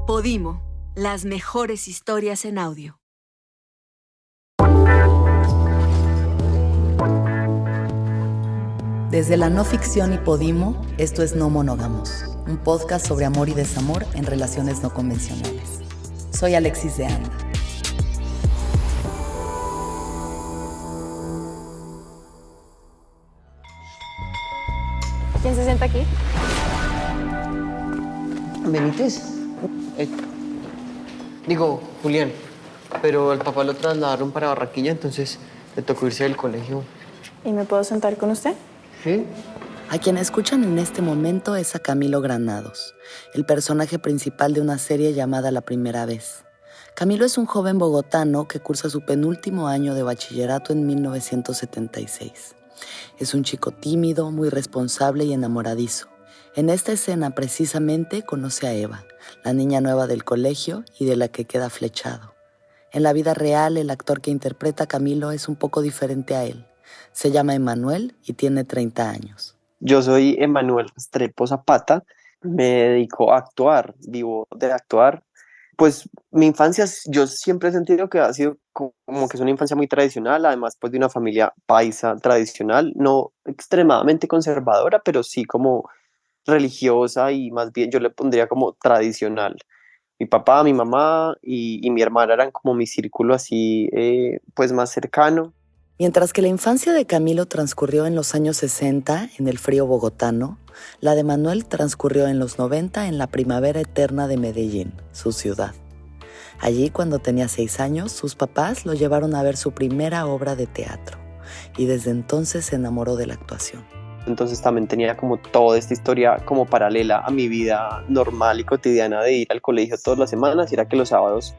Podimo, las mejores historias en audio. Desde la no ficción y Podimo, esto es No Monógamos, un podcast sobre amor y desamor en relaciones no convencionales. Soy Alexis de Anda. ¿Quién se sienta aquí? Benítez. Julián. Pero el papá lo trasladaron para Barranquilla, entonces le tocó irse del colegio. ¿Y me puedo sentar con usted? ¿Sí? A quien escuchan en este momento es a Camilo Granados, el personaje principal de una serie llamada La Primera Vez. Camilo es un joven bogotano que cursa su penúltimo año de bachillerato en 1976. Es un chico tímido, muy responsable y enamoradizo. En esta escena precisamente conoce a Eva, la niña nueva del colegio y de la que queda flechado. En la vida real, el actor que interpreta a Camilo es un poco diferente a él. Se llama Emanuel y tiene 30 años. Yo soy Emanuel Restrepo Zapata, me dedico a actuar, vivo de actuar. Pues mi infancia, yo siempre he sentido que ha sido como que es una infancia muy tradicional, además pues de una familia paisa tradicional, no extremadamente conservadora, pero sí como religiosa y más bien yo le pondría como tradicional. Mi papá, mi mamá y mi hermana eran como mi círculo así, pues más cercano. Mientras que la infancia de Camilo transcurrió en los años 60 en el frío bogotano, la de Manuel transcurrió en los 90 en la primavera eterna de Medellín, su ciudad. Allí, cuando tenía 6 años, sus papás lo llevaron a ver su primera obra de teatro y desde entonces se enamoró de la actuación. Entonces también tenía como toda esta historia como paralela a mi vida normal y cotidiana de ir al colegio todas las semanas, y era que los sábados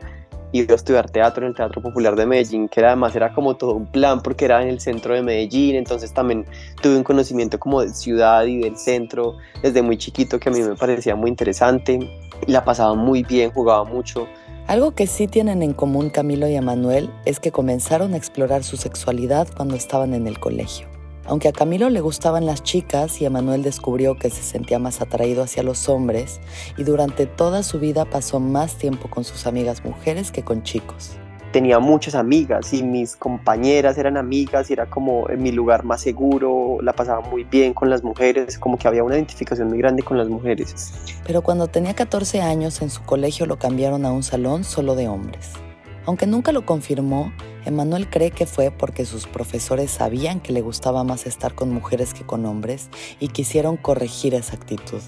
iba a estudiar teatro en el Teatro Popular de Medellín, que además era como todo un plan porque era en el centro de Medellín, entonces también tuve un conocimiento como de ciudad y del centro desde muy chiquito que a mí me parecía muy interesante, la pasaba muy bien, jugaba mucho. Algo que sí tienen en común Camilo y Emanuel es que comenzaron a explorar su sexualidad cuando estaban en el colegio. Aunque a Camilo le gustaban las chicas y Emanuel descubrió que se sentía más atraído hacia los hombres y durante toda su vida pasó más tiempo con sus amigas mujeres que con chicos. Tenía muchas amigas y mis compañeras eran amigas y era como en mi lugar más seguro, la pasaba muy bien con las mujeres, como que había una identificación muy grande con las mujeres. Pero cuando tenía 14 años en su colegio lo cambiaron a un salón solo de hombres. Aunque nunca lo confirmó, Emanuel cree que fue porque sus profesores sabían que le gustaba más estar con mujeres que con hombres y quisieron corregir esa actitud.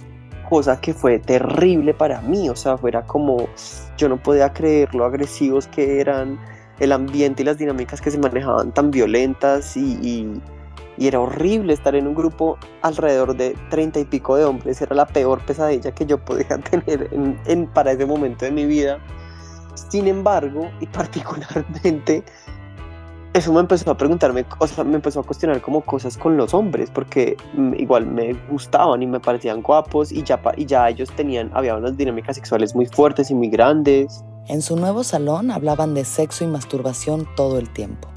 Cosa que fue terrible para mí, o sea, fuera como, yo no podía creer lo agresivos que eran, el ambiente y las dinámicas que se manejaban tan violentas y era horrible estar en un grupo alrededor de 30 y pico de hombres, era la peor pesadilla que yo podía tener para ese momento de mi vida. Sin embargo, y particularmente, eso me empezó a preguntarme, o sea, me empezó a cuestionar como cosas con los hombres, porque igual me gustaban y me parecían guapos y ya ellos había unas dinámicas sexuales muy fuertes y muy grandes. En su nuevo salón hablaban de sexo y masturbación todo el tiempo.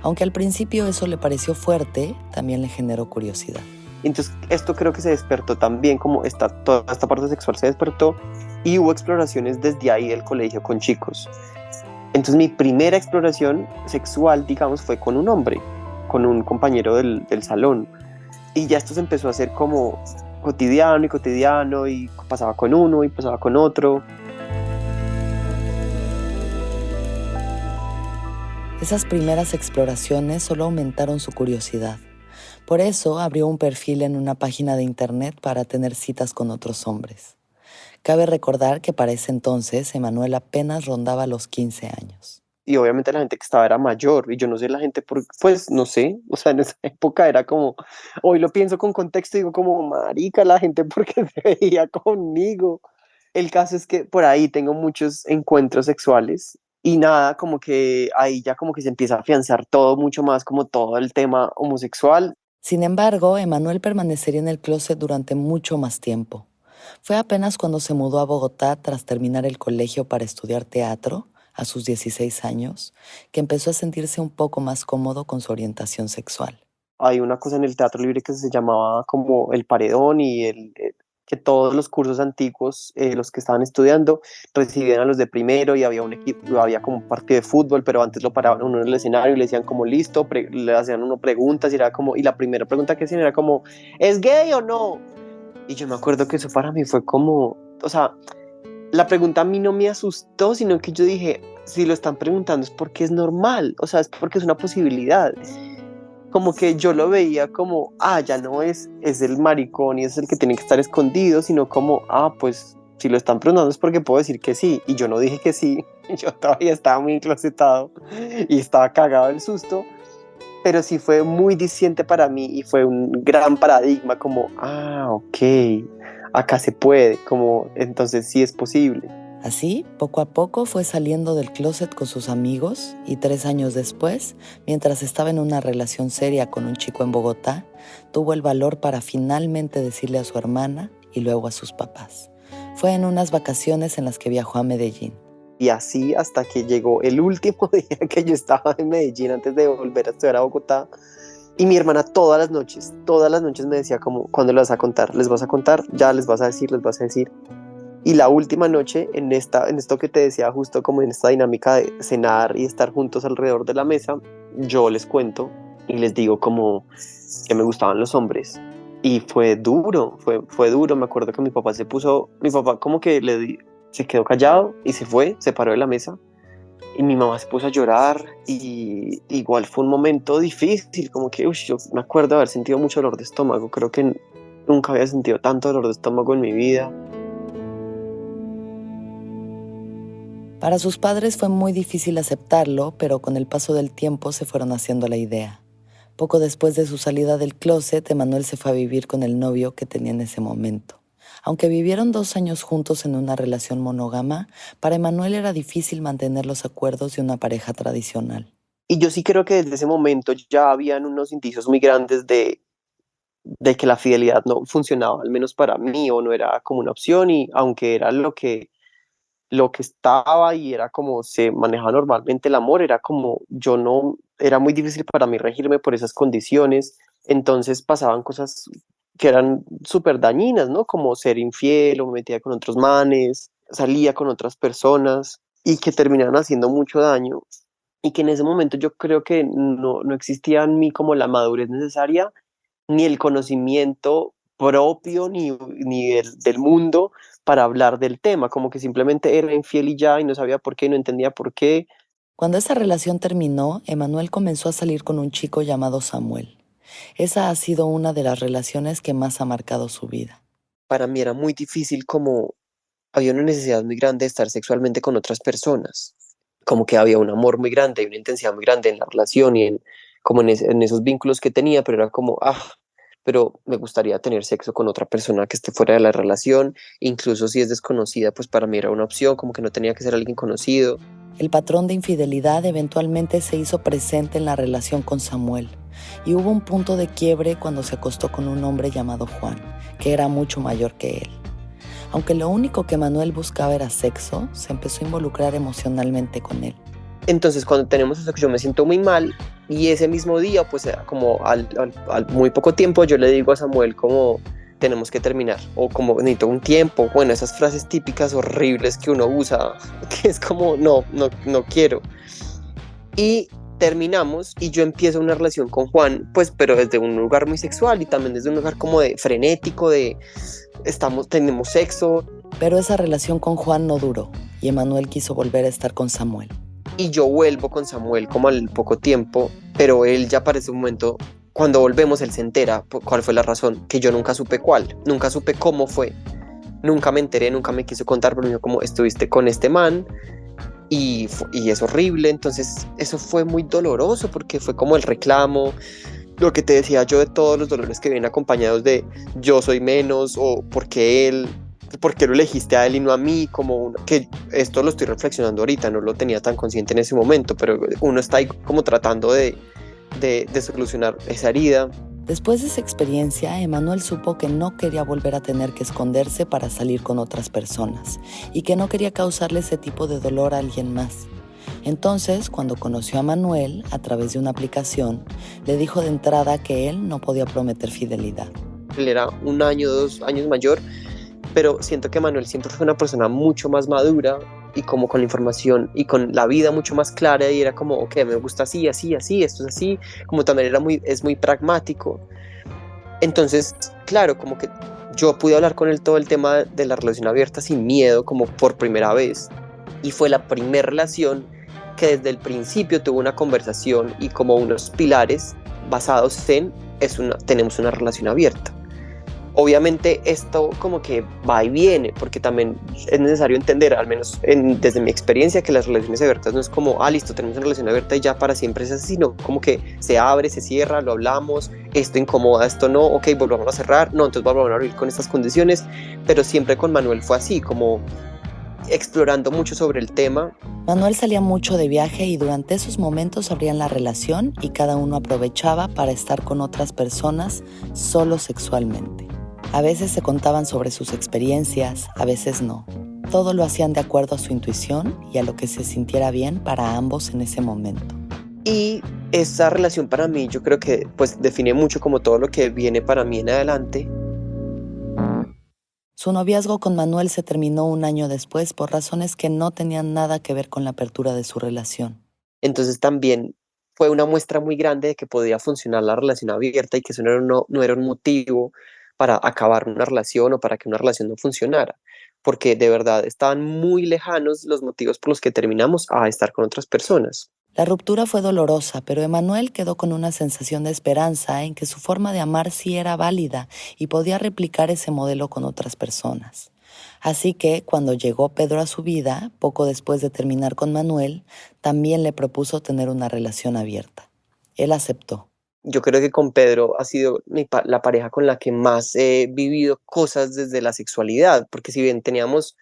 Aunque al principio eso le pareció fuerte, también le generó curiosidad. Entonces esto creo que se despertó también, como toda esta parte sexual se despertó y hubo exploraciones desde ahí del colegio con chicos. Entonces mi primera exploración sexual, digamos, fue con un hombre, con un compañero del salón. Y ya esto se empezó a hacer como cotidiano y pasaba con uno y pasaba con otro. Esas primeras exploraciones solo aumentaron su curiosidad. Por eso abrió un perfil en una página de internet para tener citas con otros hombres. Cabe recordar que para ese entonces Emanuel apenas rondaba los 15 años. Y obviamente la gente que estaba era mayor, y yo no sé la gente, pues no sé, o sea, en esa época era como, hoy lo pienso con contexto y digo como, marica, la gente porque se veía conmigo. El caso es que por ahí tengo muchos encuentros sexuales y nada, como que ahí ya como que se empieza a afianzar todo mucho más, como todo el tema homosexual. Sin embargo, Emanuel permanecería en el closet durante mucho más tiempo. Fue apenas cuando se mudó a Bogotá tras terminar el colegio para estudiar teatro, a sus 16 años, que empezó a sentirse un poco más cómodo con su orientación sexual. Hay una cosa en el teatro libre que se llamaba como el paredón que todos los cursos antiguos, los que estaban estudiando, recibían a los de primero y había un equipo, había como un partido de fútbol, pero antes lo paraban uno en el escenario y le decían como listo, le hacían uno preguntas y era como, y la primera pregunta que hacían era como, ¿es gay o no? Y yo me acuerdo que eso para mí fue como, o sea, la pregunta a mí no me asustó, sino que yo dije, si lo están preguntando es porque es normal, o sea, es porque es una posibilidad. Como que yo lo veía como, ya no es el maricón y es el que tiene que estar escondido, sino como, pues si lo están preguntando es porque puedo decir que sí, y yo no dije que sí, yo todavía estaba muy enclosetado y estaba cagado del susto, pero sí fue muy diciente para mí y fue un gran paradigma como, ok, acá se puede, como entonces sí es posible. Así, poco a poco fue saliendo del closet con sus amigos y 3 años después, mientras estaba en una relación seria con un chico en Bogotá, tuvo el valor para finalmente decirle a su hermana y luego a sus papás. Fue en unas vacaciones en las que viajó a Medellín. Y así hasta que llegó el último día que yo estaba en Medellín antes de volver a estudiar a Bogotá. Y mi hermana todas las noches me decía como, ¿cuándo les vas a contar? ¿Les vas a contar? Ya les vas a decir, les vas a decir. Y la última noche, en esto que te decía, justo como en esta dinámica de cenar y estar juntos alrededor de la mesa, yo les cuento y les digo como que me gustaban los hombres. Y fue duro, fue duro. Me acuerdo que mi papá como que se quedó callado y se paró de la mesa. Y mi mamá se puso a llorar y igual fue un momento difícil, como que yo me acuerdo de haber sentido mucho dolor de estómago. Creo que nunca había sentido tanto dolor de estómago en mi vida. Para sus padres fue muy difícil aceptarlo, pero con el paso del tiempo se fueron haciendo la idea. Poco después de su salida del closet, Emanuel se fue a vivir con el novio que tenía en ese momento. Aunque vivieron 2 años juntos en una relación monógama, para Emanuel era difícil mantener los acuerdos de una pareja tradicional. Y yo sí creo que desde ese momento ya habían unos indicios muy grandes de que la fidelidad no funcionaba, al menos para mí, o no era como una opción, y aunque era lo que estaba y era como se manejaba normalmente el amor, era muy difícil para mí regirme por esas condiciones. Entonces pasaban cosas que eran súper dañinas, ¿no? Como ser infiel, o me metía con otros manes, salía con otras personas y que terminaban haciendo mucho daño, y que en ese momento yo creo que no existía en mí como la madurez necesaria, ni el conocimiento propio, ni del mundo para hablar del tema, como que simplemente era infiel y ya, y no sabía por qué, no entendía por qué. Cuando esa relación terminó, Emanuel comenzó a salir con un chico llamado Samuel. Esa ha sido una de las relaciones que más ha marcado su vida. Para mí era muy difícil, como había una necesidad muy grande de estar sexualmente con otras personas, como que había un amor muy grande y una intensidad muy grande en la relación y en esos vínculos que tenía, pero era como, pero me gustaría tener sexo con otra persona que esté fuera de la relación, incluso si es desconocida, pues para mí era una opción, como que no tenía que ser alguien conocido. El patrón de infidelidad eventualmente se hizo presente en la relación con Samuel, y hubo un punto de quiebre cuando se acostó con un hombre llamado Juan, que era mucho mayor que él. Aunque lo único que Manuel buscaba era sexo, se empezó a involucrar emocionalmente con él. Entonces cuando tenemos sexo yo me siento muy mal, y ese mismo día, pues como al muy poco tiempo, yo le digo a Samuel como tenemos que terminar, o como necesito un tiempo, bueno, esas frases típicas horribles que uno usa, que es como no quiero. Y terminamos y yo empiezo una relación con Juan, pues pero desde un lugar muy sexual y también desde un lugar como de frenético, tenemos sexo. Pero esa relación con Juan no duró, y Emanuel quiso volver a estar con Samuel. Y yo vuelvo con Samuel como al poco tiempo, pero él ya para ese momento, cuando volvemos, él se entera cuál fue la razón, que yo nunca supe cuál, nunca supe cómo fue, nunca me enteré, nunca me quiso contar, pero yo como estuviste con este man y es horrible. Entonces eso fue muy doloroso porque fue como el reclamo, lo que te decía yo de todos los dolores que vienen acompañados de yo soy menos, o ¿por qué lo elegiste a él y no a mí? Que esto lo estoy reflexionando ahorita, no lo tenía tan consciente en ese momento, pero uno está ahí como tratando de solucionar esa herida. Después de esa experiencia, Emanuel supo que no quería volver a tener que esconderse para salir con otras personas y que no quería causarle ese tipo de dolor a alguien más. Entonces, cuando conoció a Manuel a través de una aplicación, le dijo de entrada que él no podía prometer fidelidad. Él era 1 año, 2 años mayor, pero siento que Manuel siempre fue una persona mucho más madura y como con la información y con la vida mucho más clara, y era como, ok, me gusta así, así, así, esto es así, como también es muy pragmático. Entonces, claro, como que yo pude hablar con él todo el tema de la relación abierta sin miedo, como por primera vez, y fue la primera relación que desde el principio tuvo una conversación y como unos pilares basados en tenemos una relación abierta. Obviamente esto como que va y viene, porque también es necesario entender, al menos desde mi experiencia, que las relaciones abiertas no es como, listo, tenemos una relación abierta y ya para siempre es así, sino como que se abre, se cierra, lo hablamos, esto incomoda, esto no, ok, volvamos a cerrar, no, entonces volvamos a abrir con estas condiciones, pero siempre con Manuel fue así, como explorando mucho sobre el tema. Manuel salía mucho de viaje y durante esos momentos abrían la relación y cada uno aprovechaba para estar con otras personas solo sexualmente. A veces se contaban sobre sus experiencias, a veces no. Todo lo hacían de acuerdo a su intuición y a lo que se sintiera bien para ambos en ese momento. Y esa relación para mí, yo creo que pues define mucho como todo lo que viene para mí en adelante. Su noviazgo con Manuel se terminó un año después por razones que no tenían nada que ver con la apertura de su relación. Entonces también fue una muestra muy grande de que podía funcionar la relación abierta y que eso no era un motivo para acabar una relación o para que una relación no funcionara, porque de verdad estaban muy lejanos los motivos por los que terminamos a estar con otras personas. La ruptura fue dolorosa, pero Emanuel quedó con una sensación de esperanza en que su forma de amar sí era válida y podía replicar ese modelo con otras personas. Así que, cuando llegó Pedro a su vida, poco después de terminar con Manuel, también le propuso tener una relación abierta. Él aceptó. Yo creo que con Pedro ha sido la pareja con la que más he vivido cosas desde la sexualidad, porque si bien teníamos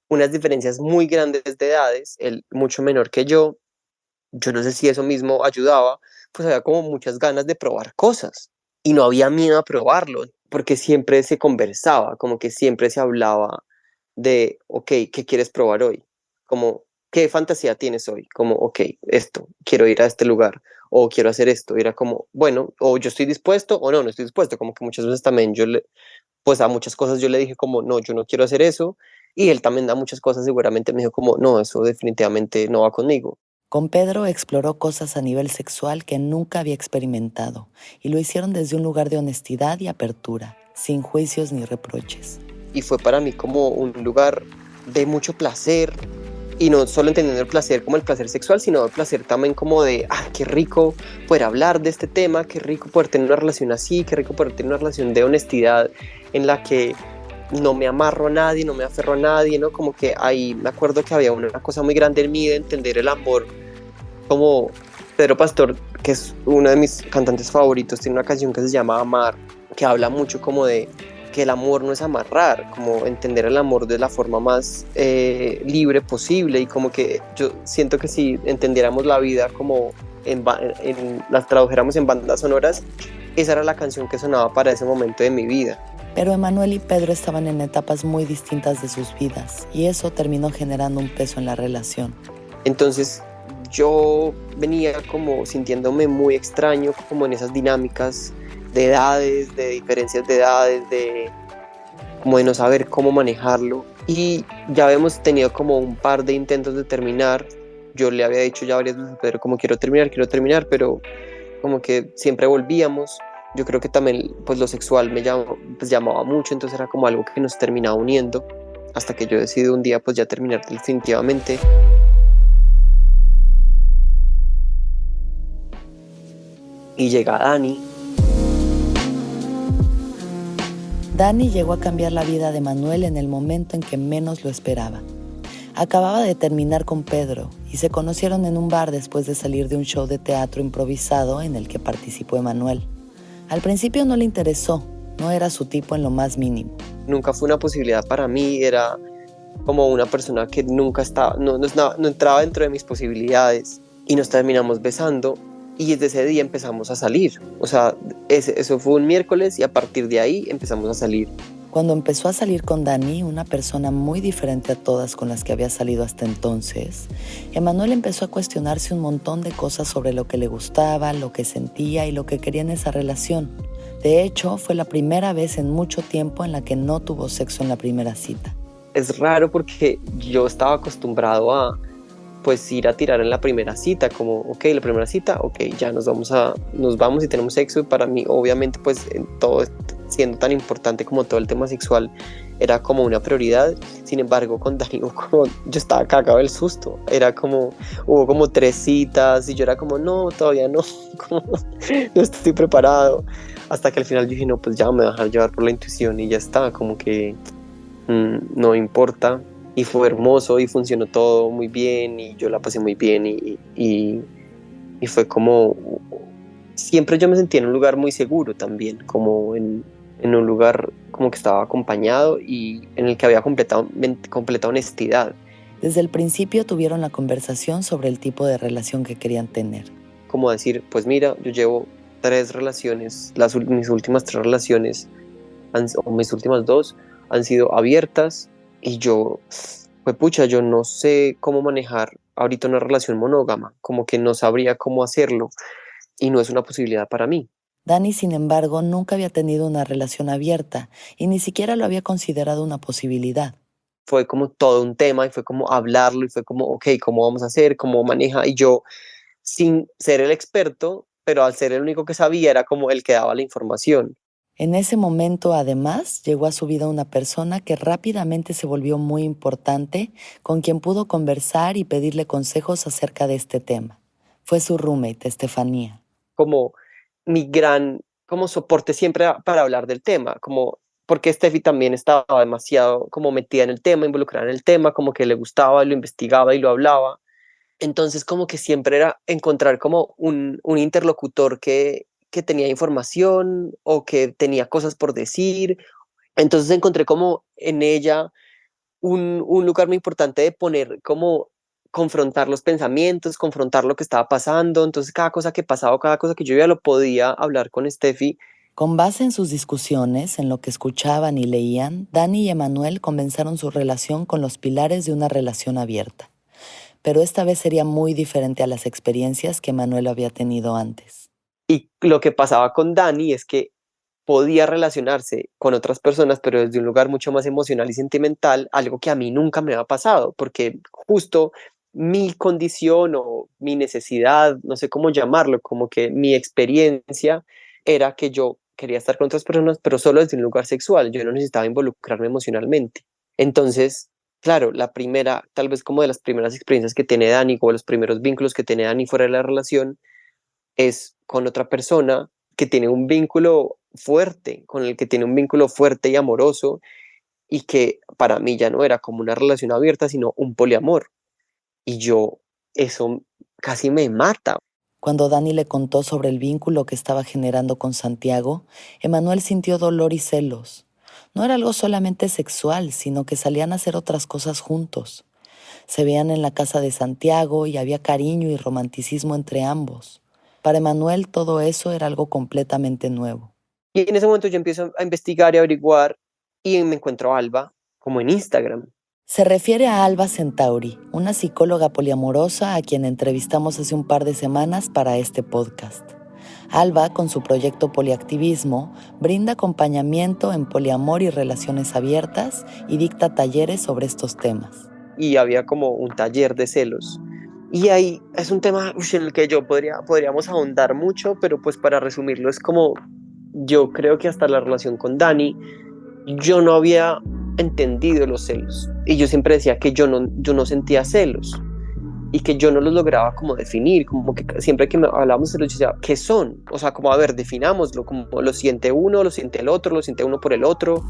unas diferencias muy grandes de edades, él mucho menor que yo no sé si eso mismo ayudaba, pues había como muchas ganas de probar cosas y no había miedo a probarlo, porque siempre se conversaba, como que siempre se hablaba de, ok, ¿qué quieres probar hoy? Como, ¿qué fantasía tienes hoy? Como, ok, esto, quiero ir a este lugar, o quiero hacer esto. Y era como, bueno, o yo estoy dispuesto, o no estoy dispuesto. Como que muchas veces también pues a muchas cosas yo le dije como, no, yo no quiero hacer eso. Y él también da muchas cosas, seguramente me dijo como, no, eso definitivamente no va conmigo. Con Pedro exploró cosas a nivel sexual que nunca había experimentado y lo hicieron desde un lugar de honestidad y apertura, sin juicios ni reproches. Y fue para mí como un lugar de mucho placer, y no solo entendiendo el placer como el placer sexual, sino el placer también como de, qué rico poder hablar de este tema, qué rico poder tener una relación así, qué rico poder tener una relación de honestidad en la que no me amarro a nadie, no me aferro a nadie, ¿no? Como que ahí me acuerdo que había una cosa muy grande en mí de entender el amor, como Pedro Pastor, que es uno de mis cantantes favoritos, tiene una canción que se llama Amar, que habla mucho como de que el amor no es amarrar, como entender el amor de la forma más libre posible, y como que yo siento que si entendiéramos la vida como las tradujéramos en bandas sonoras, esa era la canción que sonaba para ese momento de mi vida. Pero Emanuel y Pedro estaban en etapas muy distintas de sus vidas y eso terminó generando un peso en la relación. Entonces yo venía como sintiéndome muy extraño, como en esas dinámicas de edades, de diferencias de edades, como de no saber cómo manejarlo. Y ya habíamos tenido como un par de intentos de terminar. Yo le había dicho ya varias veces a Pedro como quiero terminar, pero como que siempre volvíamos. Yo creo que también pues lo sexual me llamaba mucho, entonces era como algo que nos terminaba uniendo, hasta que yo decidí un día pues ya terminar definitivamente. Y llega Dani. Dani llegó a cambiar la vida de Manuel en el momento en que menos lo esperaba. Acababa de terminar con Pedro y se conocieron en un bar después de salir de un show de teatro improvisado en el que participó Emanuel. Al principio no le interesó, no era su tipo en lo más mínimo. Nunca fue una posibilidad para mí, era como una persona que nunca no entraba dentro de mis posibilidades, y nos terminamos besando y desde ese día empezamos a salir. O sea, eso fue un miércoles y a partir de ahí empezamos a salir. Cuando empezó a salir con Dani, una persona muy diferente a todas con las que había salido hasta entonces, Emanuel empezó a cuestionarse un montón de cosas sobre lo que le gustaba, lo que sentía y lo que quería en esa relación. De hecho, fue la primera vez en mucho tiempo en la que no tuvo sexo en la primera cita. Es raro porque yo estaba acostumbrado a pues ir a tirar en la primera cita, como ok, la primera cita, ok, ya nos vamos y tenemos sexo. Y para mí obviamente pues en todo siendo tan importante como todo el tema sexual era como una prioridad. Sin embargo con Dani yo estaba cagado del susto, era como hubo como 3 citas y yo era como no, todavía no, como, no estoy preparado, hasta que al final yo dije no, pues ya me voy a dejar llevar por la intuición y ya está, como que no importa. Y fue hermoso y funcionó todo muy bien y yo la pasé muy bien y fue como, siempre yo me sentía en un lugar muy seguro también, como en un lugar como que estaba acompañado y en el que había completa honestidad. Desde el principio tuvieron la conversación sobre el tipo de relación que querían tener. Como decir, pues mira, yo llevo 3 relaciones, mis últimas 3 relaciones, o mis últimas 2, han sido abiertas. Y yo, pues pucha, yo no sé cómo manejar ahorita una relación monógama, como que no sabría cómo hacerlo y no es una posibilidad para mí. Dani, sin embargo, nunca había tenido una relación abierta y ni siquiera lo había considerado una posibilidad. Fue como todo un tema y fue como hablarlo y fue como, ok, ¿cómo vamos a hacer? ¿Cómo maneja? Y yo, sin ser el experto, pero al ser el único que sabía, era como el que daba la información. En ese momento, además, llegó a su vida una persona que rápidamente se volvió muy importante, con quien pudo conversar y pedirle consejos acerca de este tema. Fue su roommate, Estefanía. Como mi gran como soporte siempre para hablar del tema, como porque Steffi también estaba demasiado como metida en el tema, involucrada en el tema, como que le gustaba, lo investigaba y lo hablaba. Entonces como que siempre era encontrar como un interlocutor que tenía información o que tenía cosas por decir. Entonces encontré como en ella un lugar muy importante de poner como confrontar los pensamientos, confrontar lo que estaba pasando. Entonces cada cosa que pasaba, cada cosa que yo ya lo podía hablar con Steffi. Con base en sus discusiones, en lo que escuchaban y leían, Dani y Emanuel comenzaron su relación con los pilares de una relación abierta. Pero esta vez sería muy diferente a las experiencias que Emanuel había tenido antes. Y lo que pasaba con Dani es que podía relacionarse con otras personas, pero desde un lugar mucho más emocional y sentimental, algo que a mí nunca me había pasado, porque justo mi condición o mi necesidad, no sé cómo llamarlo, como que mi experiencia era que yo quería estar con otras personas, pero solo desde un lugar sexual, yo no necesitaba involucrarme emocionalmente. Entonces, claro, la primera, tal vez como de las primeras experiencias que tiene Dani, o los primeros vínculos que tiene Dani fuera de la relación, es con otra persona que tiene un vínculo fuerte, con el que tiene un vínculo fuerte y amoroso, y que para mí ya no era como una relación abierta, sino un poliamor. Y yo, eso casi me mata. Cuando Dani le contó sobre el vínculo que estaba generando con Santiago, Emanuel sintió dolor y celos. No era algo solamente sexual, sino que salían a hacer otras cosas juntos. Se veían en la casa de Santiago y había cariño y romanticismo entre ambos. Para Emanuel todo eso era algo completamente nuevo. Y en ese momento yo empiezo a investigar y a averiguar y me encuentro a Alba como en Instagram. Se refiere a Alba Centauri, una psicóloga poliamorosa a quien entrevistamos hace un par de semanas para este podcast. Alba, con su proyecto Poliactivismo, brinda acompañamiento en poliamor y relaciones abiertas y dicta talleres sobre estos temas. Y había como un taller de celos. Y ahí es un tema en el que podríamos ahondar mucho, pero pues para resumirlo es como, yo creo que hasta la relación con Dani, yo no había entendido los celos. Y yo siempre decía que yo no sentía celos y que yo no los lograba como definir, como que siempre que hablábamos de celos yo decía, ¿qué son? O sea, como a ver, definámoslo, como lo siente uno, lo siente el otro, lo siente uno por el otro.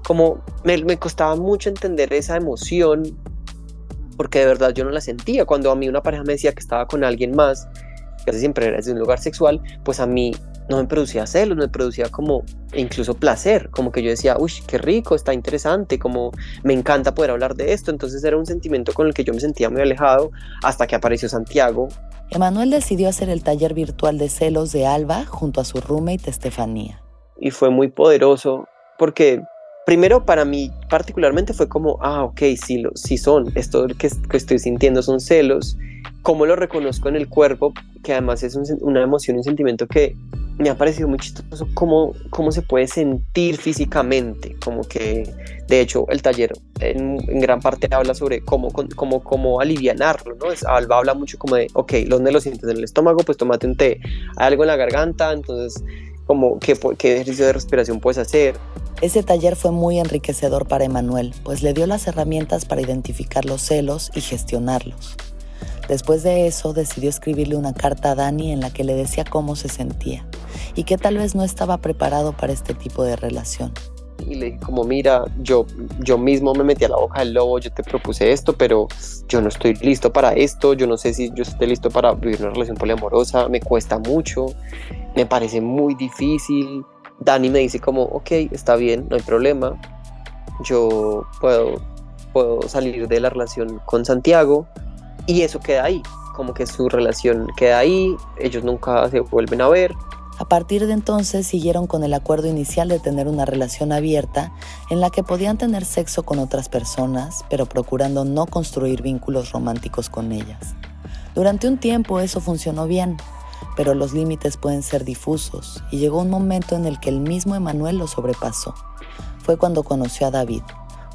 Como me costaba mucho entender esa emoción, porque de verdad yo no la sentía. Cuando a mí una pareja me decía que estaba con alguien más, casi siempre era desde un lugar sexual, pues a mí no me producía celos, me producía como incluso placer, como que yo decía, uy, qué rico, está interesante, como me encanta poder hablar de esto. Entonces era un sentimiento con el que yo me sentía muy alejado hasta que apareció Santiago. Emanuel decidió hacer el taller virtual de celos de Alba junto a su roommate Estefanía. Y fue muy poderoso porque primero para mí particularmente fue como, ok, sí son, esto que estoy sintiendo son celos. ¿Cómo lo reconozco en el cuerpo? Que además es una emoción, un sentimiento que me ha parecido muy chistoso cómo se puede sentir físicamente, como que de hecho el taller en gran parte habla sobre cómo alivianarlo, ¿no? Alba habla mucho como de, ok, ¿dónde lo sientes? En el estómago, pues tómate un té, hay algo en la garganta, entonces como qué ejercicio de respiración puedes hacer. Ese taller fue muy enriquecedor para Emanuel, pues le dio las herramientas para identificar los celos y gestionarlos. Después de eso, decidió escribirle una carta a Dani en la que le decía cómo se sentía y que tal vez no estaba preparado para este tipo de relación. Y le dije como, mira, yo mismo me metí a la boca del lobo, yo te propuse esto, pero yo no estoy listo para esto, yo no sé si yo esté listo para vivir una relación poliamorosa, me cuesta mucho, me parece muy difícil. Dani me dice como, ok, está bien, no hay problema, yo puedo salir de la relación con Santiago, y eso queda ahí, como que su relación queda ahí, ellos nunca se vuelven a ver. A partir de entonces siguieron con el acuerdo inicial de tener una relación abierta en la que podían tener sexo con otras personas, pero procurando no construir vínculos románticos con ellas. Durante un tiempo eso funcionó bien, pero los límites pueden ser difusos y llegó un momento en el que el mismo Emanuel lo sobrepasó. Fue cuando conoció a David,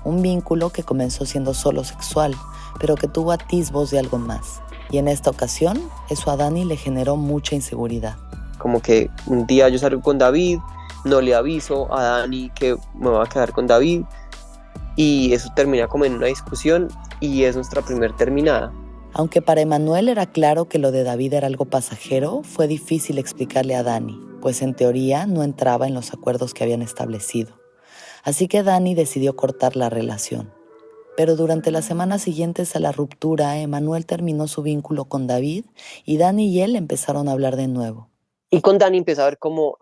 un vínculo que comenzó siendo solo sexual, pero que tuvo atisbos de algo más. Y en esta ocasión, eso a Dani le generó mucha inseguridad. Como que un día yo salgo con David, no le aviso a Dani que me voy a quedar con David, y eso termina como en una discusión y es nuestra primer terminada. Aunque para Emanuel era claro que lo de David era algo pasajero, fue difícil explicarle a Dani, pues en teoría no entraba en los acuerdos que habían establecido. Así que Dani decidió cortar la relación. Pero durante las semanas siguientes a la ruptura, Emanuel terminó su vínculo con David y Dani y él empezaron a hablar de nuevo. Y con Dani empezó a haber como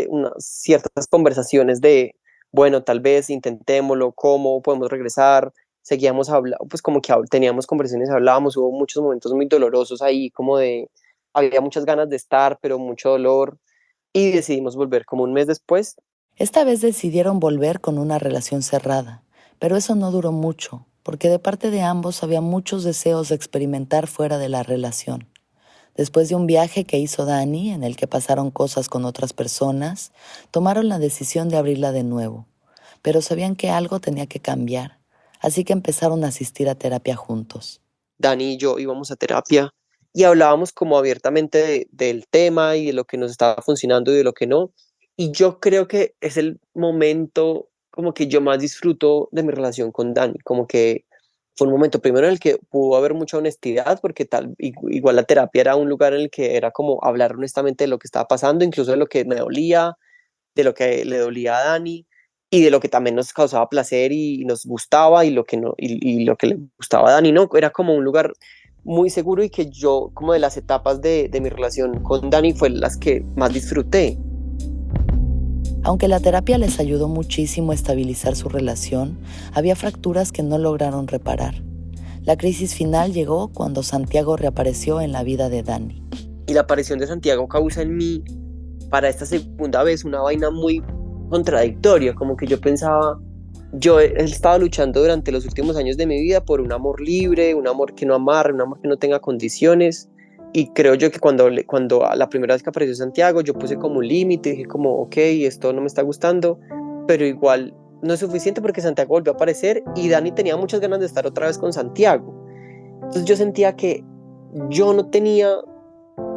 unas ciertas conversaciones de, bueno, tal vez intentémoslo, cómo podemos regresar. Seguíamos hablando, pues como que teníamos conversaciones, hablábamos, hubo muchos momentos muy dolorosos ahí, como de, había muchas ganas de estar, pero mucho dolor, y decidimos volver como un mes después. Esta vez decidieron volver con una relación cerrada, pero eso no duró mucho, porque de parte de ambos había muchos deseos de experimentar fuera de la relación. Después de un viaje que hizo Dani, en el que pasaron cosas con otras personas, tomaron la decisión de abrirla de nuevo, pero sabían que algo tenía que cambiar, así que empezaron a asistir a terapia juntos. Dani y yo íbamos a terapia y hablábamos como abiertamente del tema y de lo que nos estaba funcionando y de lo que no. Y yo creo que es el momento como que yo más disfruto de mi relación con Dani, como que fue un momento primero en el que pudo haber mucha honestidad, porque igual la terapia era un lugar en el que era como hablar honestamente de lo que estaba pasando, incluso de lo que me dolía, de lo que le dolía a Dani, y de lo que también nos causaba placer y nos gustaba, y lo que no, y lo que le gustaba a Dani, ¿no? Era como un lugar muy seguro, y que yo, como de las etapas de mi relación con Dani, fue las que más disfruté. Aunque la terapia les ayudó muchísimo a estabilizar su relación, había fracturas que no lograron reparar. La crisis final llegó cuando Santiago reapareció en la vida de Dani. Y la aparición de Santiago causa en mí, para esta segunda vez, una vaina muy contradictoria, como que yo pensaba, yo he estado luchando durante los últimos años de mi vida por un amor libre, un amor que no amarre, un amor que no tenga condiciones, y creo yo que cuando la primera vez que apareció Santiago, yo puse como un límite, dije como, ok, esto no me está gustando, pero igual no es suficiente porque Santiago volvió a aparecer y Dani tenía muchas ganas de estar otra vez con Santiago. Entonces yo sentía que yo no tenía,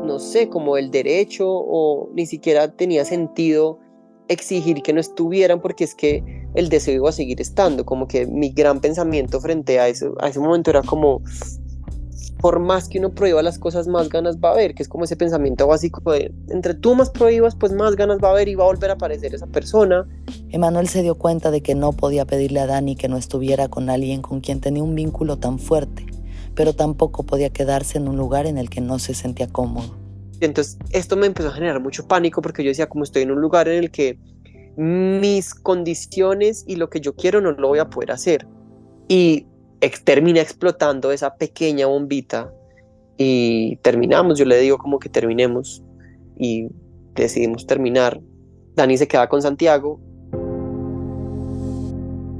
no sé, como el derecho, o ni siquiera tenía sentido exigir que no estuvieran, porque es que el deseo iba a seguir estando. Como que mi gran pensamiento frente a ese momento era como, por más que uno prohíba las cosas, más ganas va a haber, que es como ese pensamiento básico de, entre tú más prohíbas, pues más ganas va a haber y va a volver a aparecer esa persona. Emanuel se dio cuenta de que no podía pedirle a Dani que no estuviera con alguien con quien tenía un vínculo tan fuerte, pero tampoco podía quedarse en un lugar en el que no se sentía cómodo. Entonces esto me empezó a generar mucho pánico, porque yo decía, como estoy en un lugar en el que mis condiciones y lo que yo quiero no lo voy a poder hacer, y termina explotando esa pequeña bombita y terminamos. Yo le digo como que terminemos y decidimos terminar. Dani se queda con Santiago.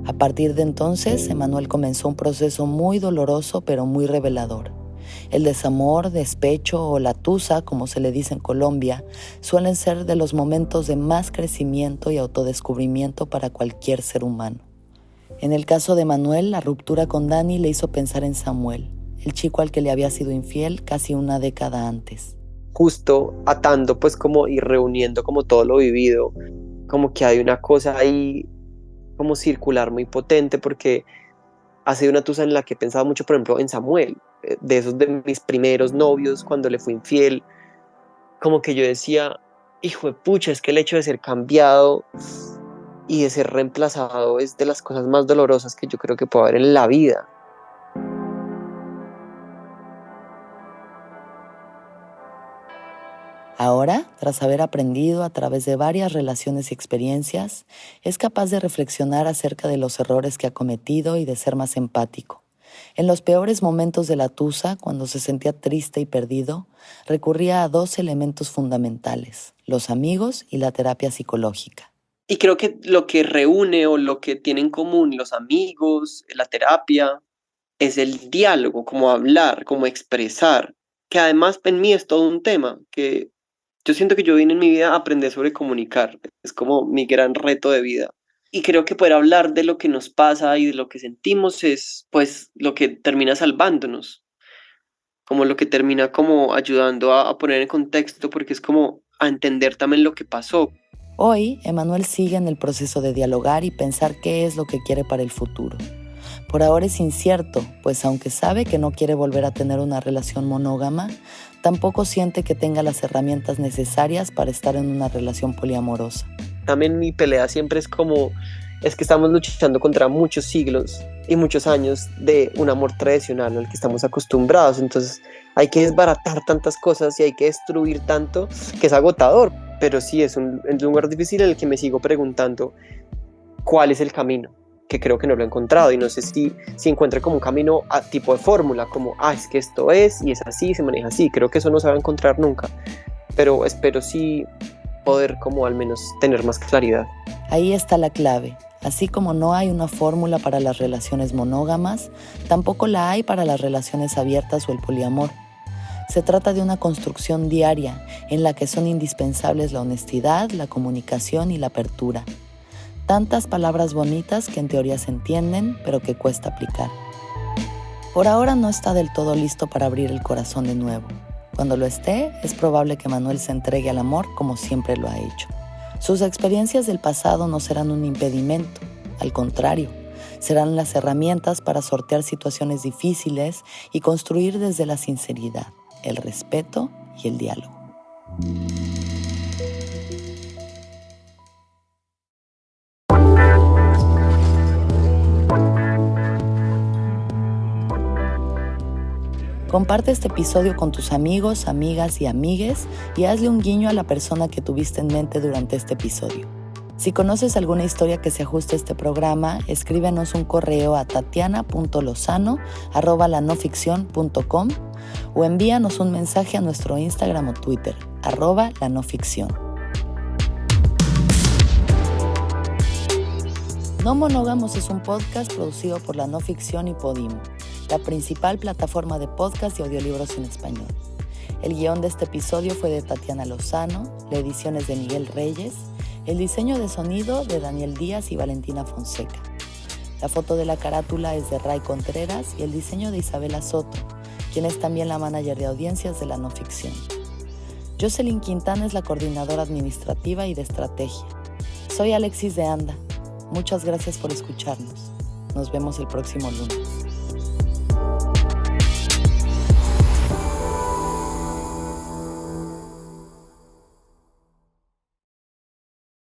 A partir de entonces, Emanuel comenzó un proceso muy doloroso pero muy revelador. El desamor, despecho o la tusa, como se le dice en Colombia, suelen ser de los momentos de más crecimiento y autodescubrimiento para cualquier ser humano. En el caso de Manuel, la ruptura con Dani le hizo pensar en Samuel, el chico al que le había sido infiel casi una década antes. Justo atando pues como y reuniendo como todo lo vivido, como que hay una cosa ahí como circular muy potente, porque ha sido una tusa en la que he pensado mucho, por ejemplo, en Samuel, de esos de mis primeros novios cuando le fui infiel, como que yo decía, hijo de pucha, es que el hecho de ser cambiado y de ser reemplazado es de las cosas más dolorosas que yo creo que puede haber en la vida. Ahora, tras haber aprendido a través de varias relaciones y experiencias, es capaz de reflexionar acerca de los errores que ha cometido y de ser más empático. En los peores momentos de la tusa, cuando se sentía triste y perdido, recurría a 2 elementos fundamentales: los amigos y la terapia psicológica. Y creo que lo que reúne o lo que tiene en común los amigos, la terapia, es el diálogo, como hablar, como expresar, que además en mí es todo un tema, que yo siento que yo vine en mi vida a aprender sobre comunicar, es como mi gran reto de vida. Y creo que poder hablar de lo que nos pasa y de lo que sentimos es pues lo que termina salvándonos, como lo que termina como ayudando a poner en contexto, porque es como a entender también lo que pasó. Hoy, Emanuel sigue en el proceso de dialogar y pensar qué es lo que quiere para el futuro. Por ahora es incierto, pues aunque sabe que no quiere volver a tener una relación monógama, tampoco siente que tenga las herramientas necesarias para estar en una relación poliamorosa. También mi pelea siempre es que estamos luchando contra muchos siglos y muchos años de un amor tradicional al que estamos acostumbrados, entonces hay que desbaratar tantas cosas y hay que destruir tanto que es agotador, pero sí es un lugar difícil en el que me sigo preguntando cuál es el camino, que creo que no lo he encontrado y no sé si encuentre como un camino a tipo de fórmula, como es que esto es y es así, se maneja así. Creo que eso no se va a encontrar nunca, pero espero sí poder como al menos tener más claridad. Ahí está la clave. Así como no hay una fórmula para las relaciones monógamas, tampoco la hay para las relaciones abiertas o el poliamor. Se trata de una construcción diaria en la que son indispensables la honestidad, la comunicación y la apertura. Tantas palabras bonitas que en teoría se entienden, pero que cuesta aplicar. Por ahora no está del todo listo para abrir el corazón de nuevo. Cuando lo esté, es probable que Manuel se entregue al amor como siempre lo ha hecho. Sus experiencias del pasado no serán un impedimento, al contrario, serán las herramientas para sortear situaciones difíciles y construir desde la sinceridad, el respeto y el diálogo. Comparte este episodio con tus amigos, amigas y amigues y hazle un guiño a la persona que tuviste en mente durante este episodio. Si conoces alguna historia que se ajuste a este programa, escríbenos un correo a tatiana.lozano@lanoficcion.com o envíanos un mensaje a nuestro Instagram o Twitter, @lanoficcion. No Monógamos es un podcast producido por La No Ficción y Podimo, la principal plataforma de podcast y audiolibros en español. El guión de este episodio fue de Tatiana Lozano, la edición es de Miguel Reyes, el diseño de sonido de Daniel Díaz y Valentina Fonseca. La foto de la carátula es de Ray Contreras y el diseño de Isabela Soto, quien es también la manager de audiencias de La No Ficción. Jocelyn Quintana es la coordinadora administrativa y de estrategia. Soy Alexis de Anda. Muchas gracias por escucharnos. Nos vemos el próximo lunes.